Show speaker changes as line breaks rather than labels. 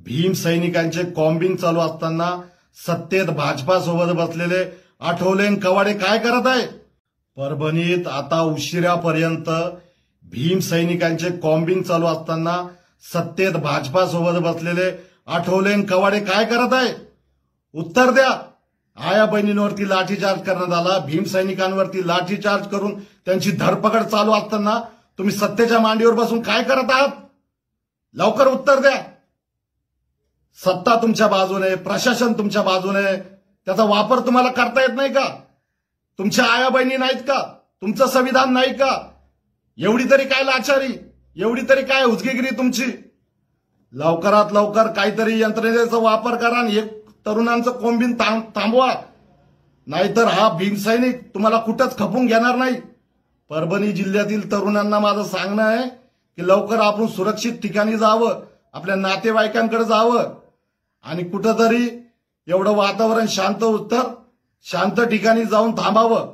भीम सैनिकांचे कॉम्बिंग चालू असताना सत्तेत भाजपासोबत बसलेले आठवले आणि कवाडे काय करत आहे? परभणीत आता उशिरापर्यंत भीम सैनिकांचे कॉम्बिंग चालू असताना सत्तेत भाजपासोबत बसलेले आठवले आणि कवाडे काय करत आहे? उत्तर द्या. आया बहिणींवरती लाठीचार्ज करण्यात आला, भीम सैनिकांवरती लाठीचार्ज करून त्यांची धरपकड चालू असताना तुम्ही सत्तेच्या मांडीवर बसून काय करत आहात? लवकर उत्तर द्या. सत्ता तुमच्या बाजूने, प्रशासन तुमच्या बाजूने, त्याचा वापर तुम्हाला करता येत नाही का? तुमच्या आया बहिणी नाहीत का? तुमचं संविधान नाही का? एवढी तरी काय लाचारी, एवढी तरी काय उचकीगिरी तुमची? लवकरात लवकर काहीतरी यंत्रणेचा वापर करा आणि एक तरुणांचं कोंबीन थांबवा, नाहीतर हा भीमसैनिक तुम्हाला कुठंच खपून घेणार नाही. परभणी जिल्ह्यातील तरुणांना माझं सांगणं आहे की लवकर आपण सुरक्षित ठिकाणी जावं, आपल्या नातेवाईकांकडे जावं आणि कुठंतरी एवढं वातावरण शांत ठिकाणी जाऊन थांबावं.